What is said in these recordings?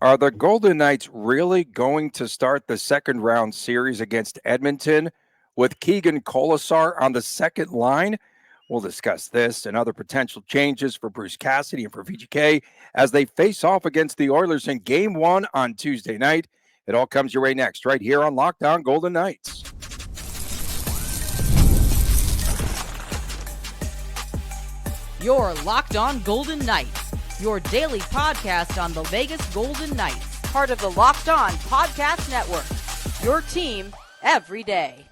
Are the Golden Knights really going to start the second round series against Edmonton with Keegan Kolesar on the second line? We'll discuss this and other potential changes for Bruce Cassidy and for VGK as they face off against the Oilers in Game 1 on Tuesday night. It all comes your way next, right here on Locked On Golden Knights. You're Locked On Golden Knights, your daily podcast on the Vegas Golden Knights, part of the Locked On Podcast Network, your team every day.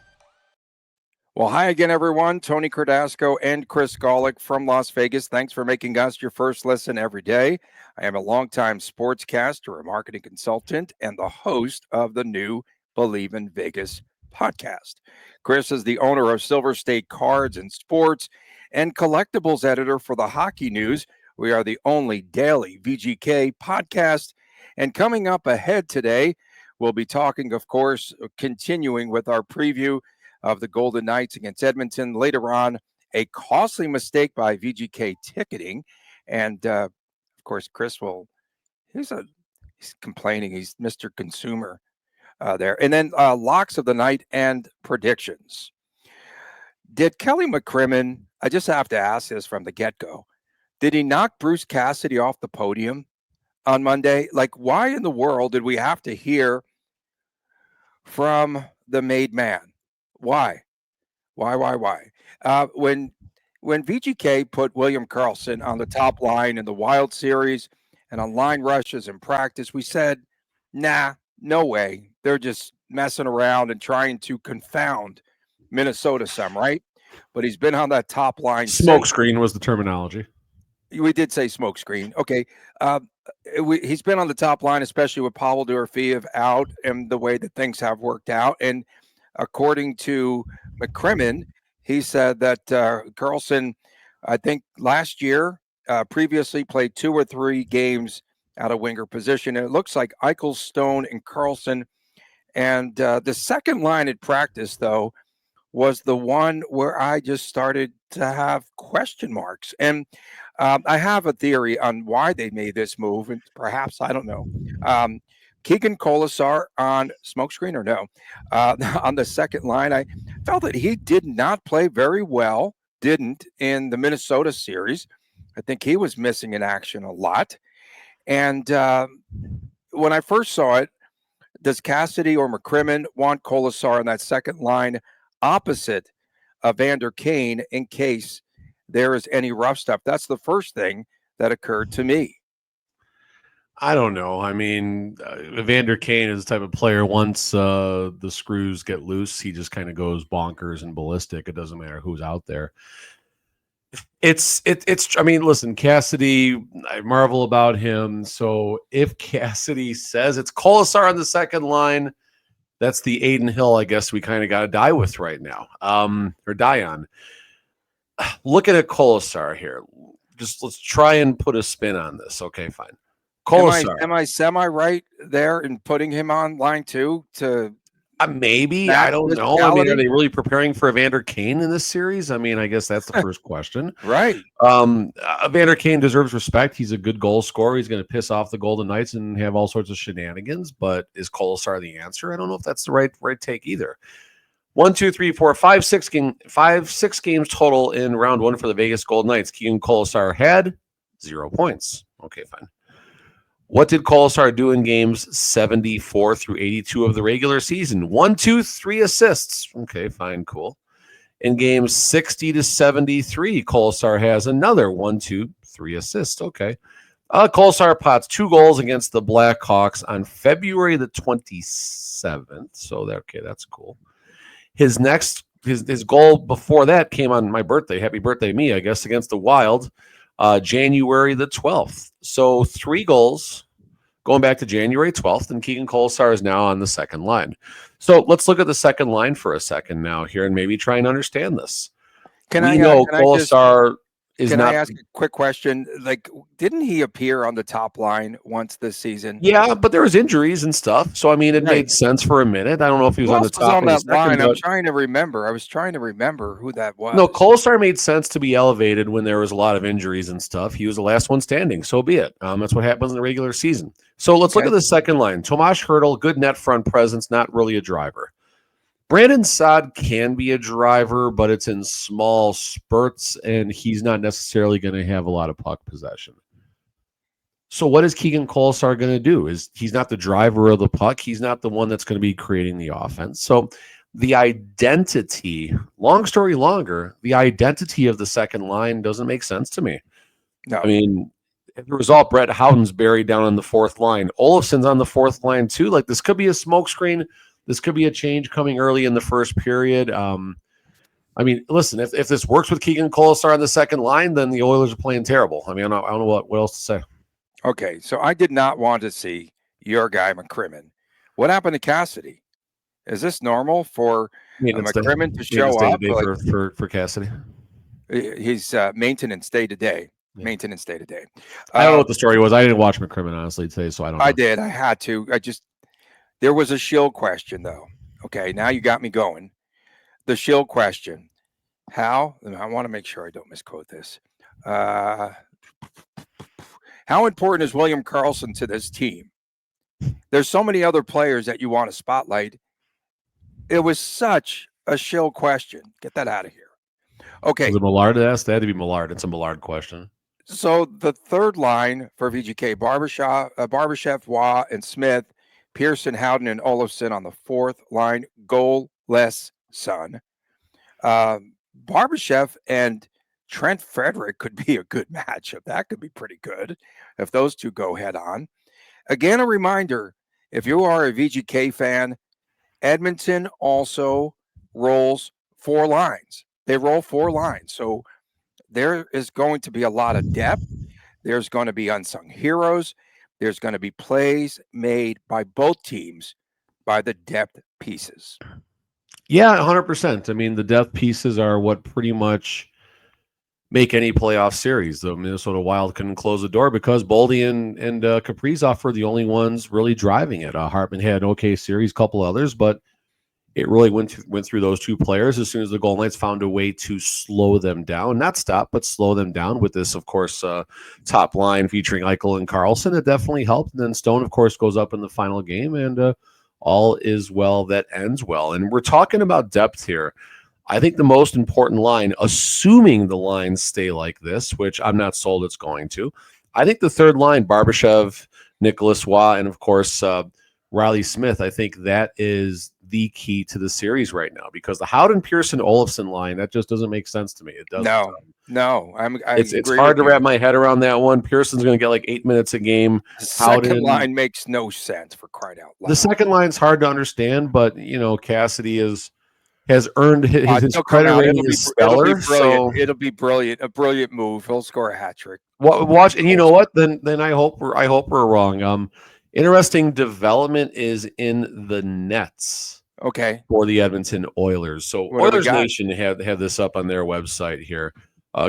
Well, hi again, everyone. Tony Cardasco and Chris Golick from Las Vegas. Thanks for making us your first listen every day. I am a longtime sportscaster, a marketing consultant, and the host of the new Believe in Vegas podcast. Chris is the owner of Silver State Cards and Sports and collectibles editor for the Hockey News. We are the only daily VGK podcast. And coming up ahead today, we'll be talking, of course, continuing with our preview of the Golden Knights against Edmonton. Later on, a costly mistake by VGK ticketing. And, of course, Chris will, he's complaining. He's Mr. Consumer there. And then locks of the night and predictions. Did Kelly McCrimmon, I just have to ask this from the get-go, did he knock Bruce Cassidy off the podium on Monday? Like, why in the world did we have to hear from the made man? Why? When VGK put William Karlsson on the top line in the Wild Series and on line rushes in practice, we said, nah, no way. They're just messing around and trying to confound Minnesota some, right? But he's been on that top line. Smokescreen was the terminology. We did say smokescreen. Okay. He's been on the top line, especially with Pavel Dorofeev out and the way that things have worked out. And according to McCrimmon, he said that Karlsson, I think last year, previously played 2 or 3 games out of winger position. And it looks like Eichel, Stone, and Karlsson. And the second line at practice, though, was the one where I just started to have question marks. And I have a theory on why they made this move, and perhaps, I don't know. Keegan Kolesar on smokescreen or no? On the second line, I felt that he did not play very well, didn't in the Minnesota series. I think he was missing in action a lot. And when I first saw it, does Cassidy or McCrimmon want Kolesar on that second line opposite of Vander Kane in case there is any rough stuff? That's the first thing that occurred to me. I don't know. I mean, Vander Kane is the type of player, once the screws get loose, he just kind of goes bonkers and ballistic. It doesn't matter who's out there. I mean, listen, Cassidy, I marvel about him. So if Cassidy says it's Kolesar on the second line, that's the Aiden Hill, I guess, we kind of got to die with right now, or die on. Looking at Kolesar here, just let's try and put a spin on this. Okay, fine. Kolesar. Am I semi-right there in putting him on line 2 to maybe? I don't know. I mean, are they really preparing for Evander Kane in this series? I mean, I guess that's the first question. Right. Evander Kane deserves respect. He's a good goal scorer. He's going to piss off the Golden Knights and have all sorts of shenanigans. But is Kolesar the answer? I don't know if that's the right take either. 1, 2, 3, 4, 5, 6 games total in round 1 for the Vegas Golden Knights. Keegan Kolesar had 0 points. Okay, fine. What did Kolesar do in games 74 through 82 of the regular season? 1, 2, 3 assists. Okay, fine, cool. In games 60 to 73, Kolesar has another 1, 2, 3 assists. Okay. Kolesar pots 2 goals against the Blackhawks on February the 27th. So, that's cool. His goal before that came on my birthday. Happy birthday, me, I guess, against the Wild. January the 12th. So 3 goals going back to January 12th, and Keegan Kolesar is now on the second line. So let's look at the second line for a second now here and maybe try and understand this. Kolesar is Can not. I ask a quick question? Like, didn't he appear on the top line once this season? Yeah, but there was injuries and stuff. So, I mean, it made sense for a minute. I don't know if he was on the top on that line. But... I'm trying to remember. I was trying to remember who that was. No, Kolesar made sense to be elevated when there was a lot of injuries and stuff. He was the last one standing. So be it. That's what happens in the regular season. So let's look at the second line. Tomas Hertl, good net front presence, not really a driver. Brandon Saad can be a driver, but it's in small spurts, and he's not necessarily going to have a lot of puck possession. So what is Keegan Kolesar going to do? He's not the driver of the puck. He's not the one that's going to be creating the offense. So the identity, long story longer, the identity of the second line doesn't make sense to me. No. I mean, as a result, Brett Howden's buried down on the fourth line. Olofsson's on the fourth line too. Like, this could be a smokescreen. This could be a change coming early in the first period. I mean, listen, if this works with Keegan Kolesar on the second line, then the Oilers are playing terrible. I mean, I don't know what else to say. Okay, so I did not want to see your guy McCrimmon. What happened to Cassidy? Is this normal for McCrimmon to show up for Cassidy? He's maintenance day to day. Yeah. Maintenance day to day. I don't know what the story was. I didn't watch McCrimmon honestly today, so I don't know. I did. I had to. There was a shield question though. Okay, now you got me going. The shield question. How? I want to make sure I don't misquote this. How important is William Karlsson to this team? There's so many other players that you want to spotlight. It was such a shill question. Get that out of here. Okay. Was it Millard that asked? That had to be Millard. It's a Millard question. So the third line for VGK, Barbashev, Waugh, and Smith, Pearson, Howden, and Olofsson on the fourth line, goalless son. Barbashev and Trent Frederick could be a good matchup. That could be pretty good if those two go head on. Again, a reminder, if you are a VGK fan, Edmonton also rolls 4 lines. They roll 4 lines. So there is going to be a lot of depth. There's going to be unsung heroes. There's going to be plays made by both teams by the depth pieces. Yeah, 100%. I mean, the depth pieces are what pretty much make any playoff series. The Minnesota Wild couldn't close the door because Boldy and Kaprizov were the only ones really driving it. Hartman had an okay series, couple others, but it really went through those two players as soon as the Golden Knights found a way to slow them down. Not stop, but slow them down with this, of course, top line featuring Eichel and Karlsson. It definitely helped. And then Stone, of course, goes up in the final game, and all is well that ends well. And we're talking about depth here. I think the most important line, assuming the lines stay like this, which I'm not sold it's going to, I think the third line, Barbashev, Nicholas Waugh, and of course, Riley Smith, I think that is the key to the series right now, because the Howden, Pearson, Olofsson line, that just doesn't make sense to me. It doesn't. No. It's hard to wrap my head around that one. Pearson's going to get like 8 minutes a game. The second line makes no sense, for crying out loud. The second line's hard to understand, but Cassidy has earned his credit rating is stellar. It'll be brilliant. A brilliant move. He'll score a hat trick. Watch, and you know what? Then I hope we're wrong. Interesting development is in the nets. Okay. For the Edmonton Oilers. So Oilers Nation have this up on their website here.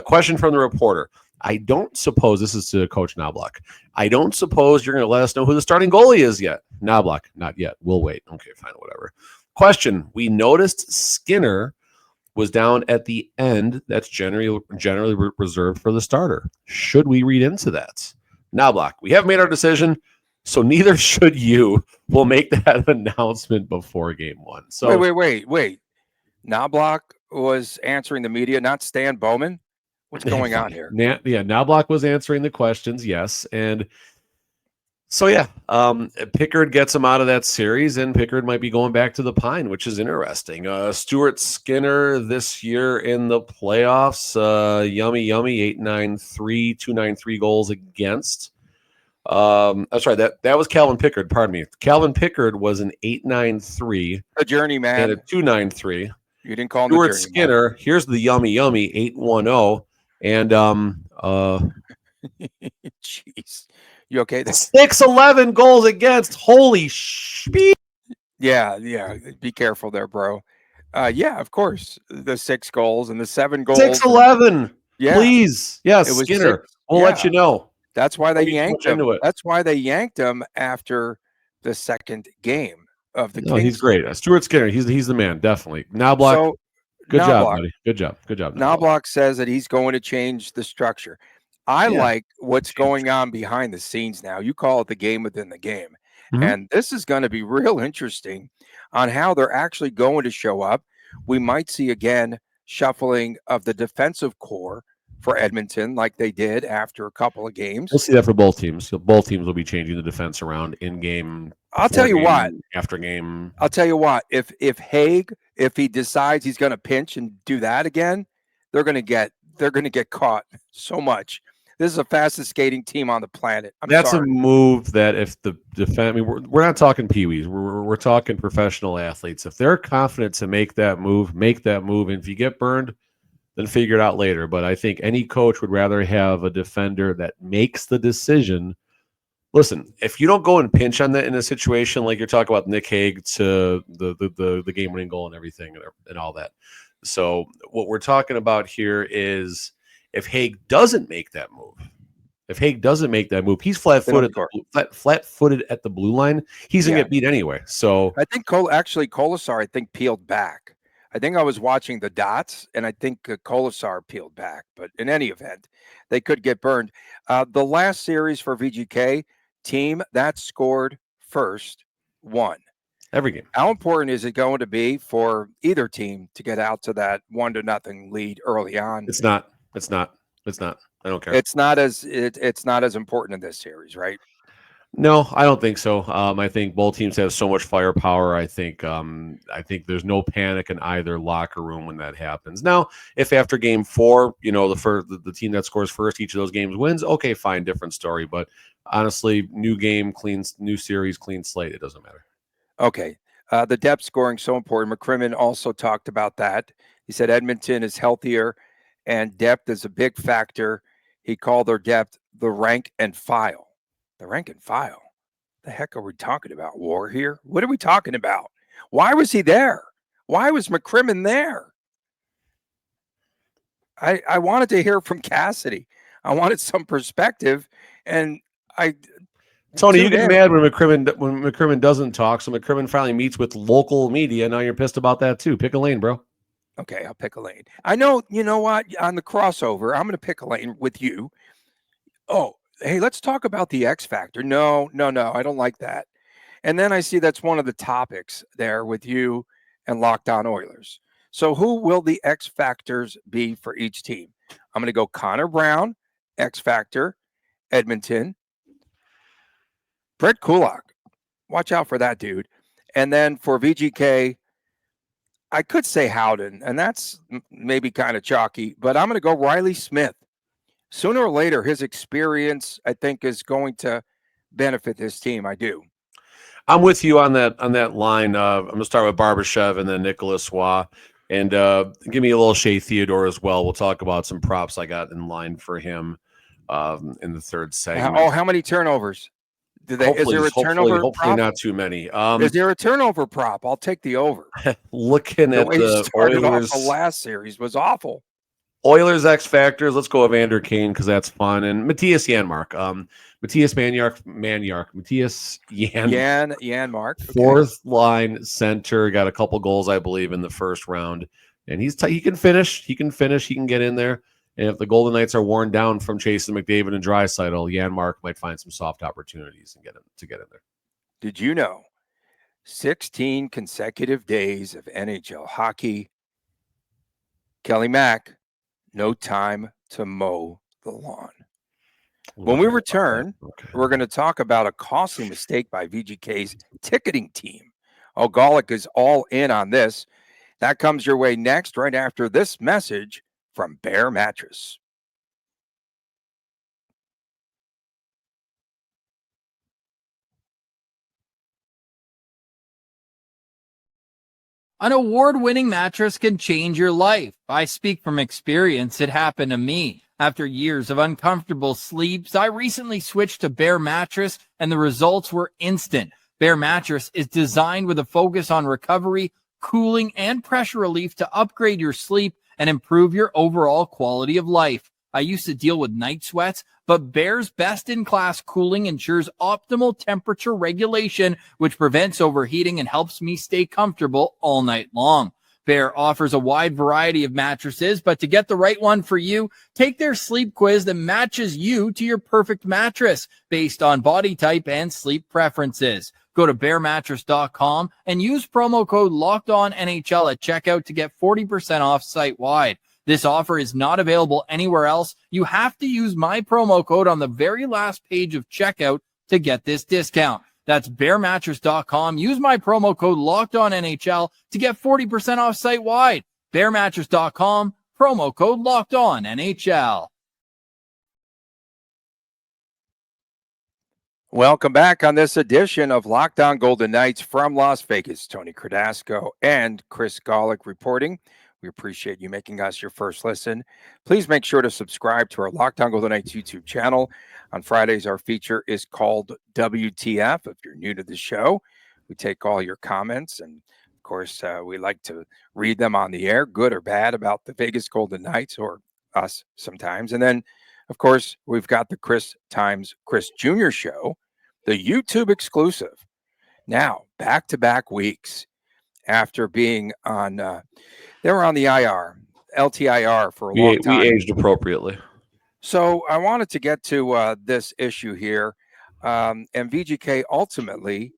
Question from the reporter. I don't suppose, this is to Coach Knobloch, I don't suppose you're going to let us know who the starting goalie is yet. Knobloch, not yet. We'll wait. Okay, fine, whatever. Question. We noticed Skinner was down at the end. That's generally reserved for the starter. Should we read into that? Knobloch, we have made our decision, so neither should you. We'll make that announcement before game one. So wait. Knobloch was answering the media, not Stan Bowman? What's going on here? Yeah, Knobloch was answering the questions, yes. And so, Pickard gets him out of that series, and Pickard might be going back to the Pine, which is interesting. Stuart Skinner this year in the playoffs, yummy, 893, 293 goals against. That's right. That was Calvin Pickard. Pardon me. Calvin Pickard was an 893. A journeyman. And a 293. You didn't call him Stuart Skinner. Man. Here's the yummy 810. And jeez. You okay? 611 goals against. Holy shit. Yeah. Be careful there, bro. Yeah, of course. The 6 goals and the 7 goals. 611. Yeah. Please. Yes, it was Skinner. 6. We'll let you know. That's why they yanked him. That's why they yanked him after the second game of the game. He's great. Stuart Skinner, he's the man, definitely. Knobloch, good job, buddy. Good job. Knobloch says that he's going to change the structure. I Yeah. like what's going on behind the scenes now. You call it the game within the game. Mhm. And this is going to be real interesting on how they're actually going to show up. We might see again shuffling of the defensive core for Edmonton like they did after a couple of games. We'll see that for both teams. So both teams will be changing the defense around in game. I'll tell you what. After game. I'll tell you what. If Haig, if he decides he's going to pinch and do that again, they're going to get caught so much. This is the fastest skating team on the planet. That's a move that if the defense, I mean, we're not talking peewees. We're talking professional athletes. If they're confident to make that move. And if you get burned, then figure it out later. But I think any coach would rather have a defender that makes the decision. Listen, if you don't go and pinch on that in a situation like you're talking about Nick Hague to the game-winning goal and everything and all that. So what we're talking about here is if Hague doesn't make that move, he's flat-footed at the blue line. He's going to get beat anyway. So I think Kolesar, peeled back. I think I was watching the dots, and I think Kolesar peeled back. But in any event, they could get burned. The last series for VGK, team that scored first won. Every game. How important is it going to be for either team to get out to that 1-0 lead early on? It's not. I don't care. It's not as important in this series, right? No, I don't think so. I think both teams have so much firepower. I think there's no panic in either locker room when that happens. Now, if after game 4, the team that scores first each of those games wins, okay, fine, different story. But honestly, new game, new series, clean slate. It doesn't matter. Okay. The depth scoring so important. McCrimmon also talked about that. He said Edmonton is healthier and depth is a big factor. He called their depth the rank and file. The rank and file. The heck are we talking about? War here? What are we talking about? Why was he there? Why was McCrimmon there? I wanted to hear from Cassidy. I wanted some perspective, and Tony, you get mad when McCrimmon doesn't talk. So McCrimmon finally meets with local media. Now you're pissed about that too. Pick a lane, bro. Okay, I'll pick a lane. I know. You know what? On the crossover, I'm going to pick a lane with you. Oh, hey, let's talk about the X Factor. No, I don't like that. And then I see that's one of the topics there with you and Locked On Oilers. So who will the X Factors be for each team? I'm going to go Connor Brown, X Factor, Edmonton. Brett Kulak. Watch out for that dude. And then for VGK, I could say Howden, and that's maybe kind of chalky, but I'm going to go Riley Smith. Sooner or later, his experience, I think, is going to benefit this team. I do. I'm with you on that line. I'm going to start with Barbashev and then Nicholas Waugh. And give me a little Shea Theodore as well. We'll talk about some props I got in line for him in the third segment. How many turnovers? Is there a turnover hopefully prop? Not too many. Is there a turnover prop? I'll take the over. Looking at the Oilers, the last series was awful. Oilers X Factors. Let's go Evander Kane because that's fun. And Matthias Janmark. Matthias Janmark. Okay. Fourth line center. Got a couple goals, I believe, in the first round. And he can finish. He can get in there. And if the Golden Knights are worn down from chasing McDavid and Draisaitl, Janmark might find some soft opportunities and get in there. Did you know 16 consecutive days of NHL hockey? Kelly Mack, no time to mow the lawn. When we return, we're going to talk about a costly mistake by VGK's ticketing team. Golic is all in on this. That comes your way next, right after this message from Bear Mattress. An award-winning mattress can change your life. I speak from experience. It happened to me. After years of uncomfortable sleeps, I recently switched to Bear Mattress, and the results were instant. Bear Mattress is designed with a focus on recovery, cooling, and pressure relief to upgrade your sleep and improve your overall quality of life. I used to deal with night sweats, but Bear's best-in-class cooling ensures optimal temperature regulation, which prevents overheating and helps me stay comfortable all night long. Bear offers a wide variety of mattresses, but to get the right one for you, take their sleep quiz that matches you to your perfect mattress based on body type and sleep preferences. Go to bearmattress.com and use promo code LOCKEDONNHL at checkout to get 40% off site-wide. This offer is not available anywhere else. You have to use my promo code on the very last page of checkout to get this discount. That's bearmattress.com. Use my promo code LOCKEDONNHL to get 40% off site-wide. Bearmattress.com, promo code LOCKEDONNHL. Welcome back on this edition of Locked On Golden Knights from Las Vegas. Tony Cardasco and Chris Golick reporting. We appreciate you making us your first listen. Please make sure to subscribe to our Locked On Golden Knights YouTube channel. On Fridays, our feature is called WTF. If you're new to the show, we take all your comments, and of course, we like to read them on the air, good or bad, about the Vegas Golden Knights, or us sometimes. And then, of course, we've got the Chris Times Chris Jr. show, the YouTube exclusive. Now, back-to-back weeks after being on, they were on the IR, LTIR for a long time. We aged appropriately. So I wanted to get to this issue here. And VGK ultimately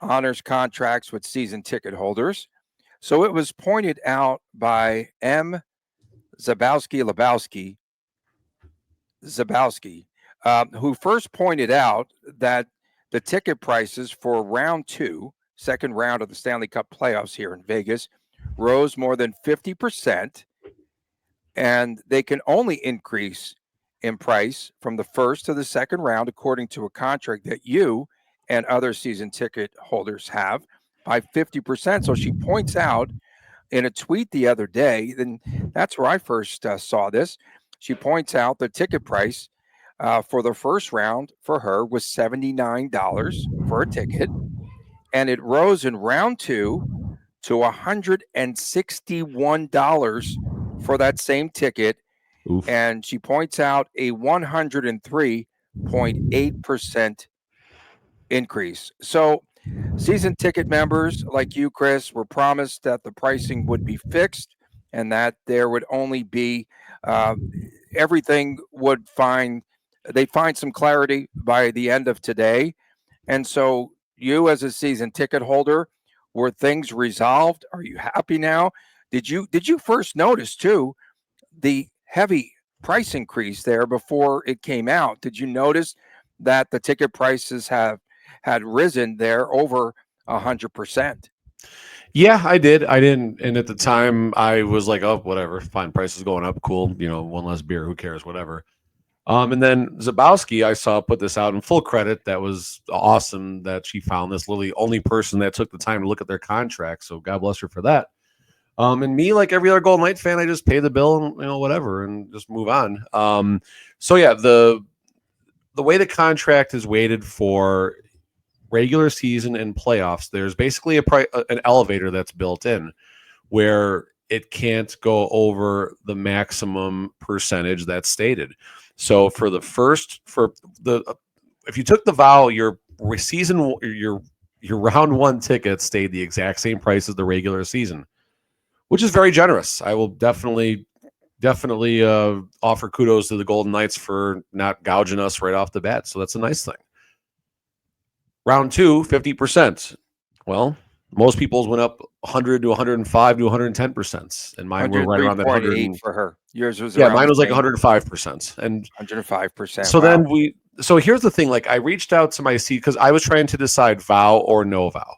honors contracts with season ticket holders. So it was pointed out by M. Zabowski, who first pointed out that the ticket prices for round 2, second round of the Stanley Cup playoffs here in Vegas, rose more than 50%, and they can only increase in price from the first to the second round, according to a contract that you and other season ticket holders have, by 50%. So she points out in a tweet the other day, and that's where I first saw this. She points out the ticket price for the first round for her was $79 for a ticket, and it rose in round 2 to $161 for that same ticket. Oof. And she points out a 103.8% increase. So season ticket members like you, Chris, were promised that the pricing would be fixed and that there would only be everything would find some clarity by the end of today. And so you, as a season ticket holder, were things resolved? Are you happy now? Did you first notice too the heavy price increase there before it came out? Did you notice that the ticket prices had risen there over 100%? Yeah, I did. I didn't. And at the time I was like, oh, whatever, fine, price is going up. Cool. One less beer. Who cares? Whatever. And then Zabowski, I saw put this out in full credit. That was awesome that she found this. Literally only person that took the time to look at their contract. So God bless her for that. And me, like every other Golden Knight fan, I just pay the bill and whatever and just move on. So yeah, the way the contract is weighted for regular season and playoffs, there's basically an elevator that's built in where it can't go over the maximum percentage that's stated. So if you took the vow, your round 1 ticket stayed the exact same price as the regular season, which is very generous. I will definitely offer kudos to the Golden Knights for not gouging us right off the bat. So that's a nice thing. Round 2, 50%. Well, most people's went up 100 to 105 to 110%, and mine were right around that 100 for her. Yours was mine was like 105%, and 105%. So then so here's the thing: like I reached out to my seat because I was trying to decide vow or no vow,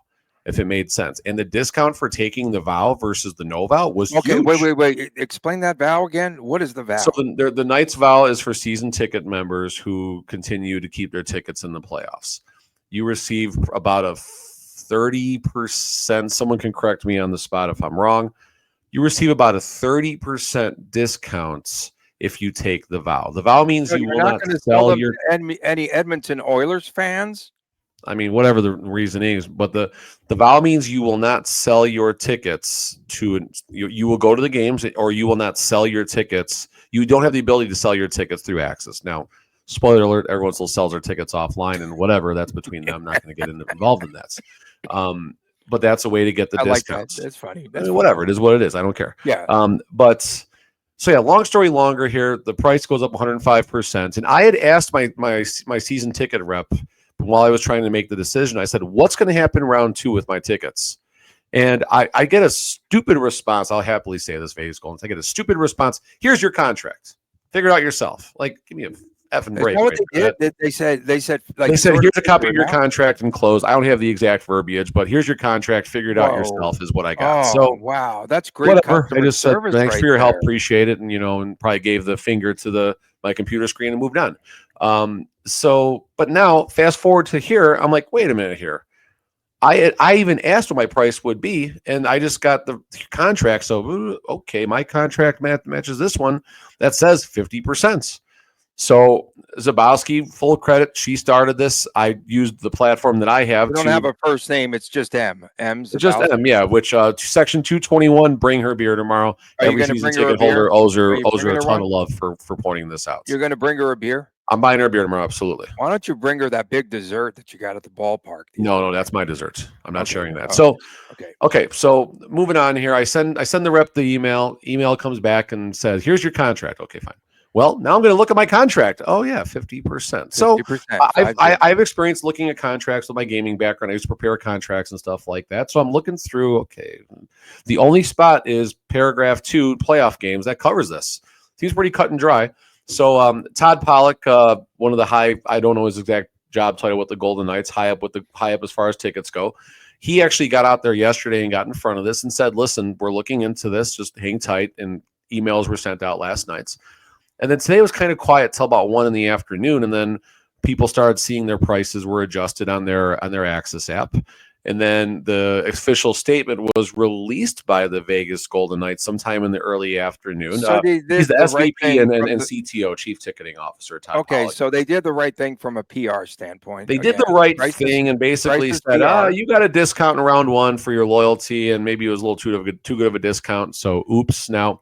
if it made sense, and the discount for taking the vow versus the no vow was okay. Huge. Wait. Explain that vow again. What is the vow? So the Knights vow is for season ticket members who continue to keep their tickets in the playoffs. You receive about a 30%. Someone can correct me on the spot if I'm wrong. You receive about a 30% discounts if you take the vow. The vow means you will not sell your any Edmonton Oilers fans. I mean, whatever the reason is, but the vow means you will not sell your tickets to you will go to the games, or you will not sell your tickets. You don't have the ability to sell your tickets through Access. Now, spoiler alert, everyone still sells their tickets offline and whatever. That's between them. I'm not going to get involved in that. but that's a way to get the I like discounts. that. That's funny. I That's mean, funny. whatever. It is what it is. I don't care. Yeah. But so yeah, long story longer here, the price goes up 105%. And I had asked my season ticket rep while I was trying to make the decision, I said, what's going to happen round 2 with my tickets? And I get a stupid response. I'll happily say this, Vegas Golden. I get a stupid response. Here's your contract. Figure it out yourself. Like, give me a effing break. Is that what they did? They said here's a copy of your contract enclosed. I don't have the exact verbiage, but here's your contract. Figure it out yourself is what I got. So wow, that's great. Whatever. I just said thanks for your help. there. Appreciate it. And and probably gave the finger to my computer screen and moved on. But now fast forward to here, I'm like, wait a minute here. I even asked what my price would be, and I just got the contract. So, okay, my contract matches this one that says 50%. So Zabowski, full credit. She started this. I used the platform that I have. You don't have a first name. It's just M. M's just M, yeah. Which section 221. Bring her beer tomorrow. Every season ticket holder owes her a ton of love for pointing this out. You're going to bring her a beer? I'm buying her a beer tomorrow. Absolutely. Why don't you bring her that big dessert that you got at the ballpark? No, that's my dessert. I'm not sharing that. Okay. Okay. So moving on here, I send the rep the email. Email comes back and says, "Here's your contract." Okay, fine. Well, now I'm going to look at my contract. Oh yeah, 50%. So 50%. I've experienced looking at contracts with my gaming background. I used to prepare contracts and stuff like that. So I'm looking through. Okay, the only spot is paragraph 2, playoff games. That covers this. Seems pretty cut and dry. So Todd Pollock, one of the I don't know his exact job title with the Golden Knights, high up as far as tickets go. He actually got out there yesterday and got in front of this and said, "Listen, we're looking into this. Just hang tight." And emails were sent out last night. And then today was kind of quiet till about 1 PM, and then people started seeing their prices were adjusted on their Access app. And then the official statement was released by the Vegas Golden Knights sometime in the early afternoon. So he's the SVP and CTO, Chief Ticketing Officer. Todd Pollock. So they did the right thing from a PR standpoint. They did the right thing and basically said, you got a discount in round 1 for your loyalty, and maybe it was a little too good of a discount. So oops. Now,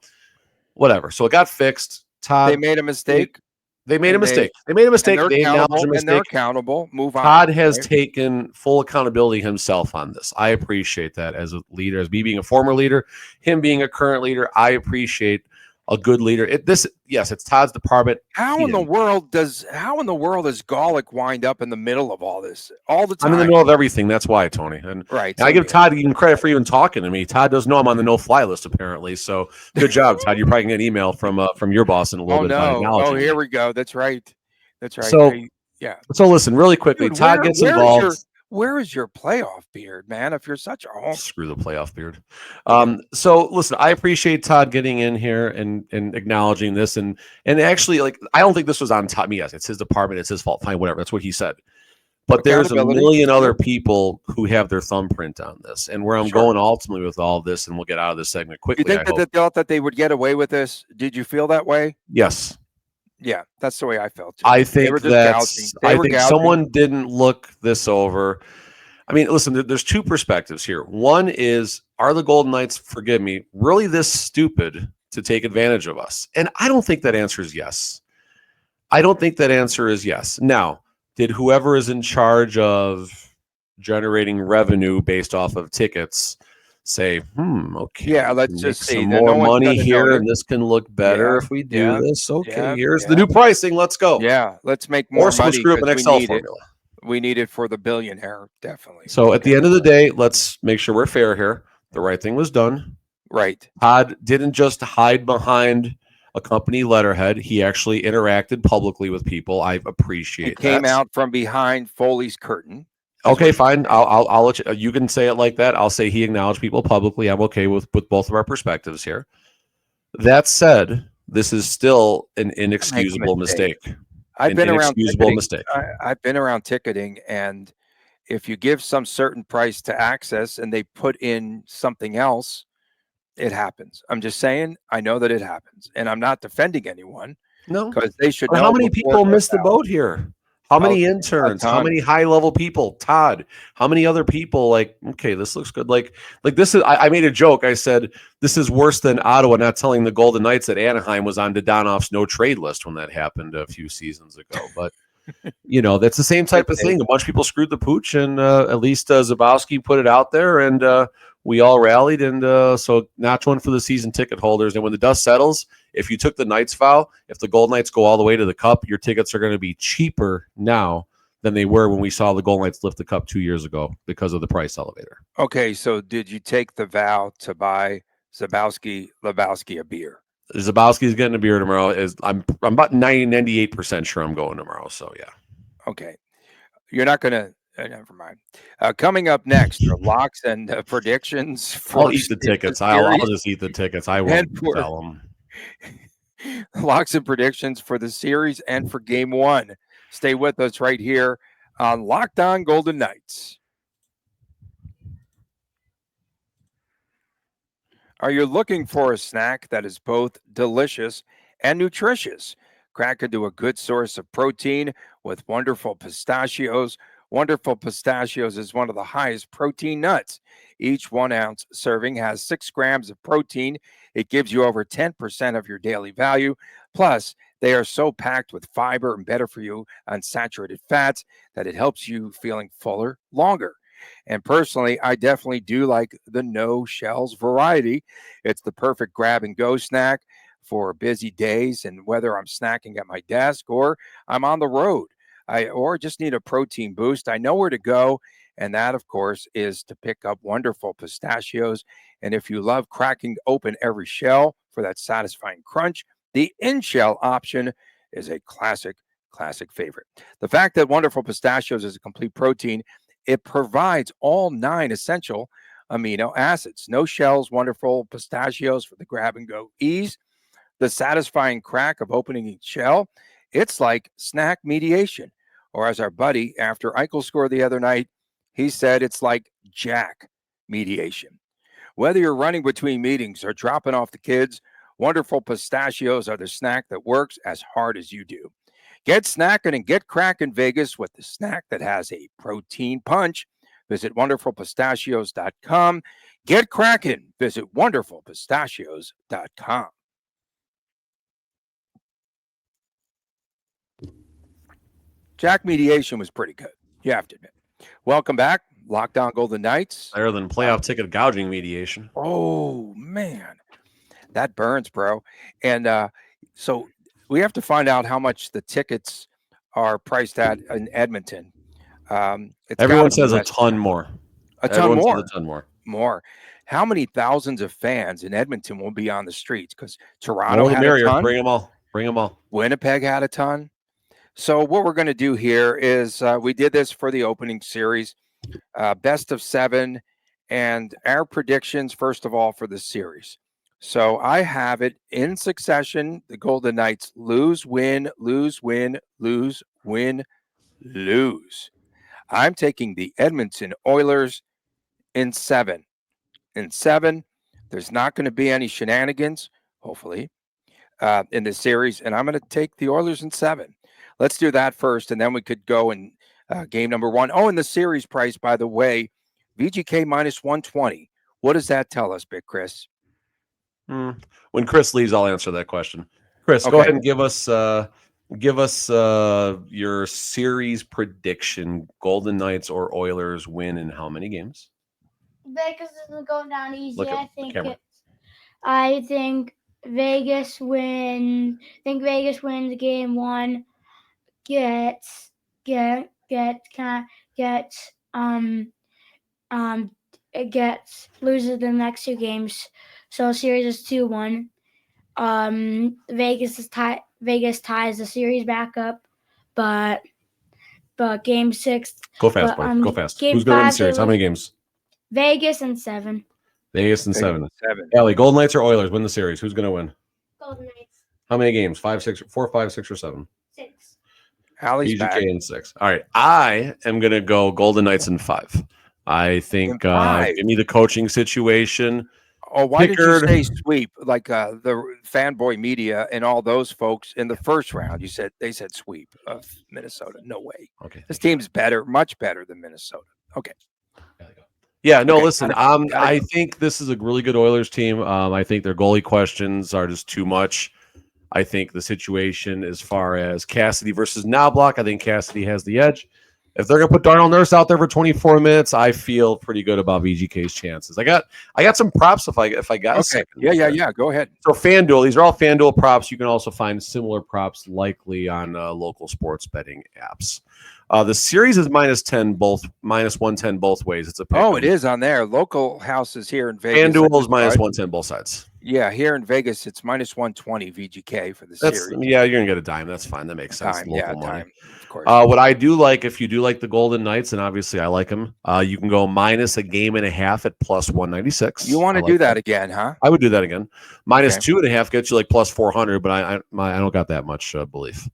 whatever. So it got fixed. Todd, they made a mistake. They made a mistake. They acknowledged a mistake. And they're accountable. Move on. Todd has taken full accountability himself on this. I appreciate that as a leader, as me being a former leader, him being a current leader. I appreciate a good leader. It's Todd's department. How in the world does Golick wind up in the middle of all this all the time? I'm in the middle of everything. That's why, Tony. And I give Todd even credit for even talking to me. Todd doesn't know I'm on the no-fly list apparently. So good job, Todd. You're probably gonna get an email from your boss in a little bit. Oh, here we go. That's right. So listen, really quickly. Dude, Todd gets involved. Where is your playoff beard, man? If you're such a home, screw the playoff beard. So listen, I appreciate Todd getting in here and acknowledging this, and actually, like, I don't think this was on Todd. Yes, it's his department, it's his fault. Fine, whatever. That's what he said. But there's a million other people who have their thumbprint on this, and where I'm going ultimately with all of this, and we'll get out of this segment quickly. You think that they thought that they would get away with this? Did you feel that way? Yes. Yeah, that's the way I felt too. I think someone didn't look this over. I mean, listen, there's two perspectives here. One is, are the Golden Knights, forgive me, really this stupid to take advantage of us? And I don't think that answer is yes. I don't think that answer is yes. Now, did whoever is in charge of generating revenue based off of tickets say, okay, yeah, let's just see some more money here, and this can look better if we do this. Okay, here's the new pricing. Let's go. Yeah, let's make more money. Or screw up an Excel formula. We need it for the billionaire, definitely. So at the end of the day, let's make sure we're fair here. The right thing was done. Right. Todd didn't just hide behind a company letterhead. He actually interacted publicly with people. I appreciate that. He came out from behind Foley's curtain. Okay, fine. I'll let you. You can say it like that. I'll say he acknowledged people publicly. I'm okay with both of our perspectives here. That said, this is still an inexcusable mistake. I've been around ticketing, and if you give some certain price to Access and they put in something else, it happens. I'm just saying. I know that it happens, and I'm not defending anyone. No, because they should know. How many people missed the boat here? How many interns? How many high-level people? Todd. How many other people? Like, okay, this looks good. Like this is. I made a joke. I said this is worse than Ottawa not telling the Golden Knights that Anaheim was on Dodonoff's no trade list when that happened a few seasons ago. But That's the same type of thing. A bunch of people screwed the pooch, and at least Zabowski put it out there, and we all rallied. And so notch one for the season ticket holders. And when the dust settles, if you took the Knights vow, if the Golden Knights go all the way to the Cup, your tickets are going to be cheaper now than they were when we saw the Golden Knights lift the Cup 2 years ago because of the price elevator. Okay, so did you take the vow to buy Lebowski a beer? Zabowski's getting a beer tomorrow. I'm about 98% sure I'm going tomorrow. So yeah. Okay, you're not gonna. Never mind. Coming up next are locks and predictions. For I'll eat the tickets. I'll just eat the tickets. I won't sell them. Locks and predictions for the series and for Game 1. Stay with us right here on Locked On Golden Knights. Are you looking for a snack that is both delicious and nutritious? Crack into a good source of protein with Wonderful Pistachios. Wonderful Pistachios is one of the highest protein nuts. Each 1 ounce serving has 6 grams of protein. It gives you over 10% of your daily value. Plus, they are so packed with fiber and better for you unsaturated fats that it helps you feeling fuller longer. And personally, I definitely do like the no shells variety. It's the perfect grab and go snack for busy days, and whether I'm snacking at my desk or I'm on the road, or just need a protein boost, I know where to go. And that, of course, is to pick up Wonderful Pistachios. And if you love cracking open every shell for that satisfying crunch, the in-shell option is a classic favorite. The fact that Wonderful Pistachios is a complete protein, it provides all 9 essential amino acids. No shells, Wonderful Pistachios for the grab and go ease. The satisfying crack of opening each shell, it's like snack mediation. Or as our buddy after Eichel scored the other night, he said it's like Jack mediation. Whether you're running between meetings or dropping off the kids, Wonderful Pistachios are the snack that works as hard as you do. Get snacking and get crackin' Vegas with the snack that has a protein punch. Visit wonderfulpistachios.com. Get crackin'. Visit wonderfulpistachios.com. Jack mediation was pretty good. You have to admit. Welcome back. Locked On Golden Knights. Better than playoff ticket gouging mediation. Oh, man. That burns, bro. And so we have to find out how much the tickets are priced at in Edmonton. Everyone says a ton more. A ton more. More. How many thousands of fans in Edmonton will be on the streets? Because Toronto had a ton. Bring them all. Winnipeg had a ton. So what we're going to do here is we did this for the opening series, best of 7, and our predictions, first of all, for the series. So I have it in succession. The Golden Knights lose, win, lose, win, lose, win, lose. I'm taking the Edmonton Oilers in 7. In 7, there's not going to be any shenanigans, hopefully, in this series. And I'm going to take the Oilers in 7. Let's do that first, and then we could go in game number 1. Oh, and the series price, by the way, VGK minus 120. What does that tell us, Big Chris? When Chris leaves, I'll answer that question. Chris, go ahead and give us your series prediction. Golden Knights or Oilers win in how many games? Vegas isn't going down easy. I think Vegas wins. Vegas wins game 1. Gets loses the next 2 games. So series is 2-1. Vegas ties the series back up, but game 6. Go fast, boy. Go fast. Who's going to win the series? How many games? Vegas and 7. Vegas and 7. Allie, Golden Knights or Oilers win the series? Who's going to win? Golden Knights. How many games? 4, 5, 6, or 7? 6. Allie's back. In 6. All right. I am going to go Golden Knights in 5. I think give me the coaching situation. Oh, why did you say sweep? Like the fanboy media and all those folks in the first round, they said sweep of Minnesota. No way. Okay. This team's better, much better than Minnesota. Okay. Yeah, no, listen, I think this is a really good Oilers team. I think their goalie questions are just too much. I think the situation as far as Cassidy versus Knobloch, I think Cassidy has the edge. If they're going to put Darnell Nurse out there for 24 minutes, I feel pretty good about VGK's chances. I got some props if I got a second. Yeah. Go ahead. So FanDuel, these are all FanDuel props. You can also find similar props likely on local sports betting apps. The series is -10 both, -110 both ways. It's a pick. Oh, it is on there. Local houses here in Vegas. FanDuel is -110 both sides. Yeah, here in Vegas, it's -120 VGK for the series. Yeah, you're gonna get a dime. That's fine. That makes sense. Time, money. Of course. What I do like, if you do like the Golden Knights, and obviously I like them, you can go -1.5 at +196. You want to do that again, huh? I would do that again. -2.5 gets you like +400, but I don't got that much belief.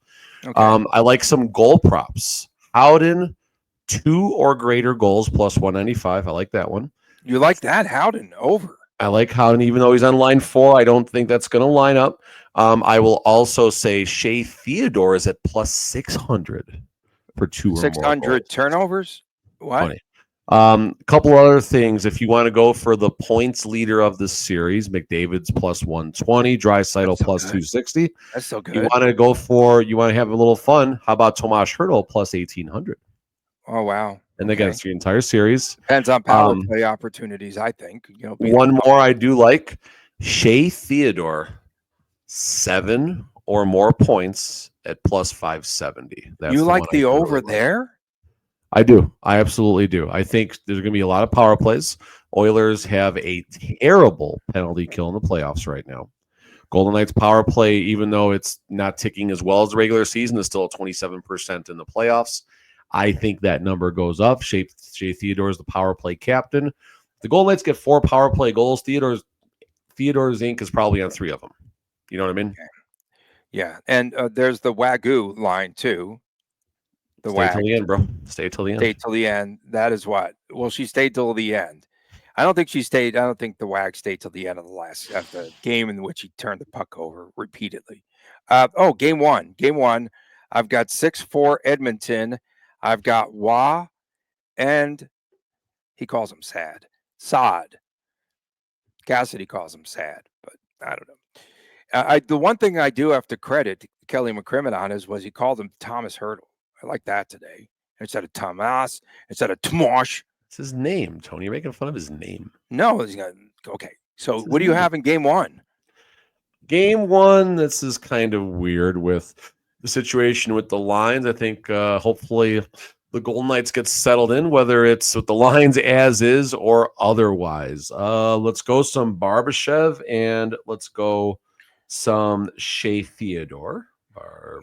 Okay. I like some goal props. Howden, 2 or greater goals +195. I like that one. You like that? Howden over. I like Howden, even though he's on line 4. I don't think that's going to line up. I will also say Shea Theodore is at +600 for 2 or more 600 turnovers. What? Funny. A couple other things. If you want to go for the points leader of the series, McDavid's +120, Draisaitl +260. That's so good. You want to have a little fun. How about Tomas Hertl +1800? Oh wow! And again, it's the entire series. Depends on power play opportunities, I think. One more I do like: Shea Theodore, 7 or more points at +570. You like the over there? I do. I absolutely do. I think there's going to be a lot of power plays. Oilers have a terrible penalty kill in the playoffs right now. Golden Knights power play, even though it's not ticking as well as the regular season, is still at 27% in the playoffs. I think that number goes up. Shea Theodore is the power play captain. The Golden Knights get 4 power play goals. Theodore's ink is probably on 3 of them. You know what I mean? Okay. Yeah, and there's the Wagyu line too. Stay till the end, bro. Stay till the end. Stay till the end. That is what. Well, she stayed till the end. I don't think she stayed. I don't think the Wag stayed till the end of the game in which he turned the puck over repeatedly. Game one. I've got 6-4 Edmonton. I've got Wah, and he calls him Sad. Cassidy calls him Sad, but I don't know. The one thing I do have to credit Kelly McCrimmon on was he called him Thomas Hertl. I like that today. Instead of Tomas, instead of Tomosh. It's his name, Tony. You're making fun of his name. No, okay. So what do you have in game one? Game one, this is kind of weird with the situation with the lines. I think hopefully the Golden Knights get settled in, whether it's with the lines as is or otherwise. Let's go some Barbashev and let's go some Shea Theodore.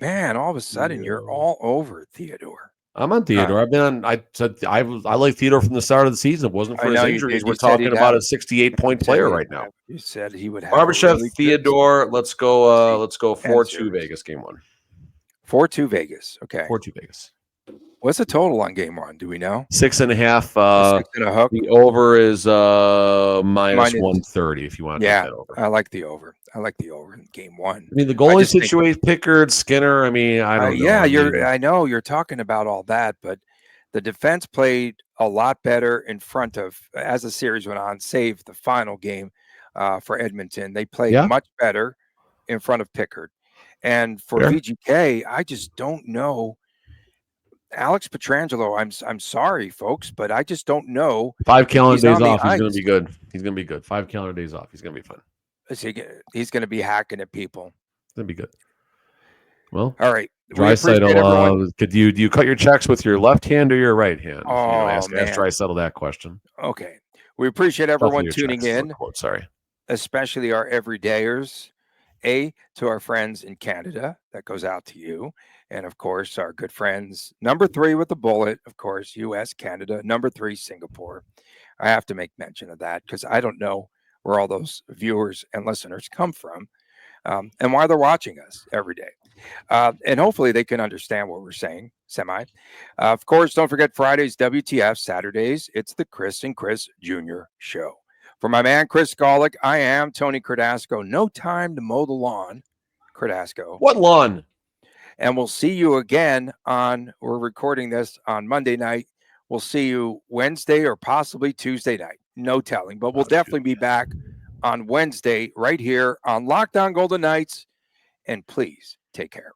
Man, all of a sudden you're all over Theodore. I'm on Theodore. I've been on. I said I like Theodore from the start of the season. It wasn't for his injuries. We're talking about a 68-point player right now. You said he would have Barbashev, Theodore. Let's go 4-2 Vegas game one. 4-2 Vegas. Okay. 4-2 Vegas. What's the total on game one? Do we know? 6.5. 6 and a hook. The over is -130 if you want to take that over. I like the over. In game one. I mean, the goalie situation, Pickard, Skinner. I mean, I don't know. Yeah, I know you're talking about all that, but the defense played a lot better in front of, as the series went on, save the final game for Edmonton. They played much better in front of Pickard. And for VGK, I just don't know. Alex Pietrangelo, I'm sorry, folks, but I just don't know. 5 calendar days off, he's going to be good. He's going to be good. 5 calendar days off, he's going to be fun. He's going to be hacking at people. It's going to be good. Well, all right. Draisaitl, do you cut your checks with your left hand or your right hand? Oh, ask Draisaitl that question. Okay. We appreciate everyone tuning in. Sorry. Especially our everydayers. To our friends in Canada, that goes out to you. And of course, our good friends, number 3 with the bullet, of course, US, Canada, number 3, Singapore. I have to make mention of that because I don't know where all those viewers and listeners come from and why they're watching us every day. And hopefully they can understand what we're saying, semi. Of course, don't forget Fridays, WTF, Saturdays, it's the Chris and Chris Jr. Show. For my man, Chris Golick, I am Tony Cardasco. No time to mow the lawn, Cardasco. What lawn? And we'll see you again we're recording this on Monday night. We'll see you Wednesday or possibly Tuesday night. No telling, but we'll definitely be back on Wednesday right here on Lockdown Golden Knights. and please take care.